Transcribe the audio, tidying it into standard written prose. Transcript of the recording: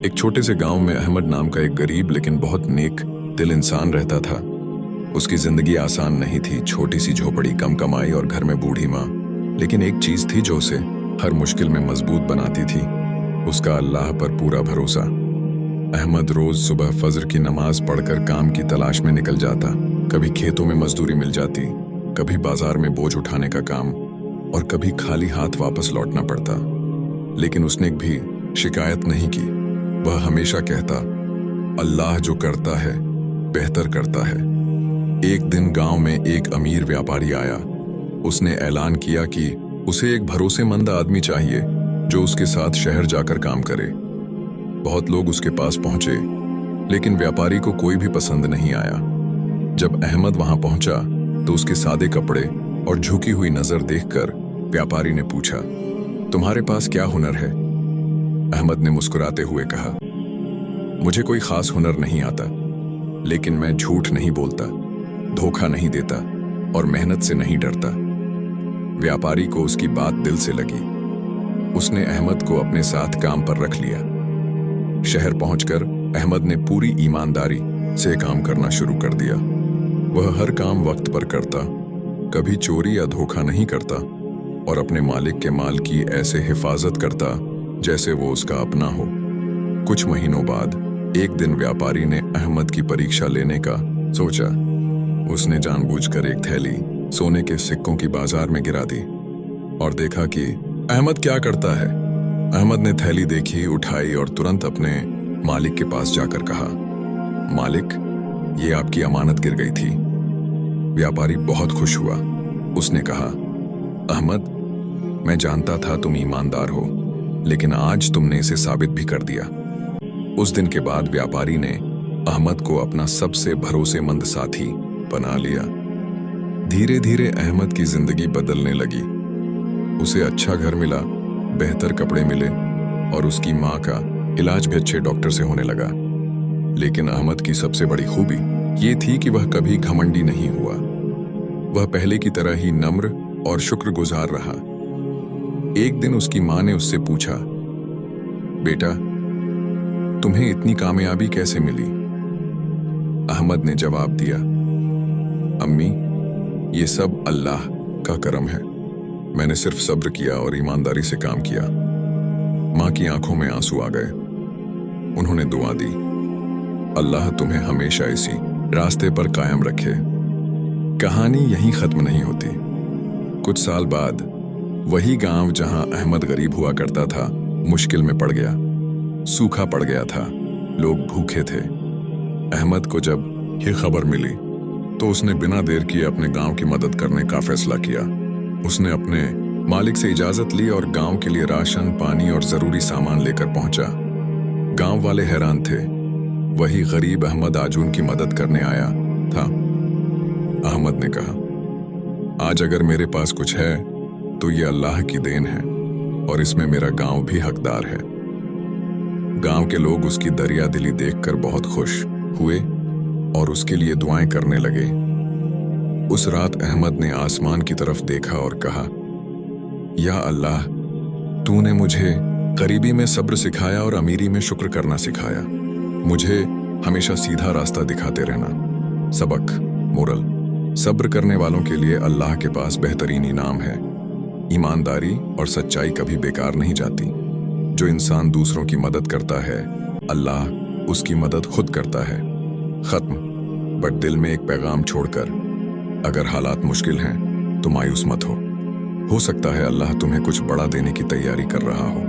एक छोटे से गांव में अहमद नाम का एक गरीब लेकिन बहुत नेक दिल इंसान रहता था। उसकी जिंदगी आसान नहीं थी। छोटी सी झोपड़ी, कम कमाई और घर में बूढ़ी माँ। लेकिन एक चीज थी जो उसे हर मुश्किल में मजबूत बनाती थी, उसका अल्लाह पर पूरा भरोसा। अहमद रोज सुबह फजर की नमाज पढ़कर काम की तलाश में निकल जाता। कभी खेतों में मजदूरी मिल जाती, कभी बाजार में बोझ उठाने का काम और कभी खाली हाथ वापस लौटना पड़ता। लेकिन उसने भी शिकायत नहीं की। वह हमेशा कहता, अल्लाह जो करता है बेहतर करता है। एक दिन गांव में एक अमीर व्यापारी आया। उसने ऐलान किया कि उसे एक भरोसेमंद आदमी चाहिए जो उसके साथ शहर जाकर काम करे। बहुत लोग उसके पास पहुंचे, लेकिन व्यापारी को कोई भी पसंद नहीं आया। जब अहमद वहां पहुंचा तो उसके सादे कपड़े और झुकी हुई नजर देखकर व्यापारी ने पूछा, तुम्हारे पास क्या हुनर है? अहमद ने मुस्कुराते हुए कहा, मुझे कोई खास हुनर नहीं आता, लेकिन मैं झूठ नहीं बोलता, धोखा नहीं देता और मेहनत से नहीं डरता। व्यापारी को उसकी बात दिल से लगी। उसने अहमद को अपने साथ काम पर रख लिया। शहर पहुंचकर अहमद ने पूरी ईमानदारी से काम करना शुरू कर दिया। वह हर काम वक्त पर करता, कभी चोरी या धोखा नहीं करता और अपने मालिक के माल की ऐसे हिफाजत करता जैसे वो उसका अपना हो। कुछ महीनों बाद एक दिन व्यापारी ने अहमद की परीक्षा लेने का सोचा। उसने जानबूझकर एक थैली सोने के सिक्कों की बाजार में गिरा दी और देखा कि अहमद क्या करता है। अहमद ने थैली देखी, उठाई और तुरंत अपने मालिक के पास जाकर कहा, मालिक, ये आपकी अमानत गिर गई थी। व्यापारी बहुत खुश हुआ। उसने कहा, अहमद, मैं जानता था तुम ईमानदार हो, लेकिन आज तुमने इसे साबित भी कर दिया। उस दिन के बाद व्यापारी ने अहमद को अपना सबसे भरोसेमंद साथी बना लिया। धीरे धीरे अहमद की जिंदगी बदलने लगी। उसे अच्छा घर मिला, बेहतर कपड़े मिले और उसकी माँ का इलाज भी अच्छे डॉक्टर से होने लगा। लेकिन अहमद की सबसे बड़ी खूबी ये थी कि वह कभी घमंडी नहीं हुआ। वह पहले की तरह ही नम्र और शुक्रगुजार रहा। एक दिन उसकी माँ ने उससे पूछा, बेटा, तुम्हें इतनी कामयाबी कैसे मिली? अहमद ने जवाब दिया, अम्मी, ये सब अल्लाह का करम है। मैंने सिर्फ सब्र किया और ईमानदारी से काम किया। माँ की आंखों में आंसू आ गए। उन्होंने दुआ दी, अल्लाह तुम्हें हमेशा इसी रास्ते पर कायम रखे। कहानी यहीं खत्म नहीं होती। कुछ साल बाद वही गांव जहां अहमद गरीब हुआ करता था, मुश्किल में पड़ गया। सूखा पड़ गया था, लोग भूखे थे। अहमद को जब ये खबर मिली तो उसने बिना देर किए अपने गांव की मदद करने का फैसला किया। उसने अपने मालिक से इजाजत ली और गांव के लिए राशन, पानी और जरूरी सामान लेकर पहुंचा। गांव वाले हैरान थे। वही गरीब अहमद आज उनकी मदद करने आया था। अहमद ने कहा, आज अगर मेरे पास कुछ है तो ये अल्लाह की देन है और इसमें मेरा गांव भी हकदार है। गांव के लोग उसकी दरिया दिली देखकर बहुत खुश हुए और उसके लिए दुआएं करने लगे। उस रात अहमद ने आसमान की तरफ देखा और कहा, या अल्लाह, तूने मुझे गरीबी में सब्र सिखाया और अमीरी में शुक्र करना सिखाया। मुझे हमेशा सीधा रास्ता दिखाते रहना। सबक, मोरल, सब्र करने वालों के लिए अल्लाह के पास बेहतरीन इनाम है। ईमानदारी और सच्चाई कभी बेकार नहीं जाती। जो इंसान दूसरों की मदद करता है, अल्लाह उसकी मदद खुद करता है। खत्म। बट दिल में एक पैगाम छोड़कर, अगर हालात मुश्किल हैं तो मायूस मत हो सकता है अल्लाह तुम्हें कुछ बड़ा देने की तैयारी कर रहा हो।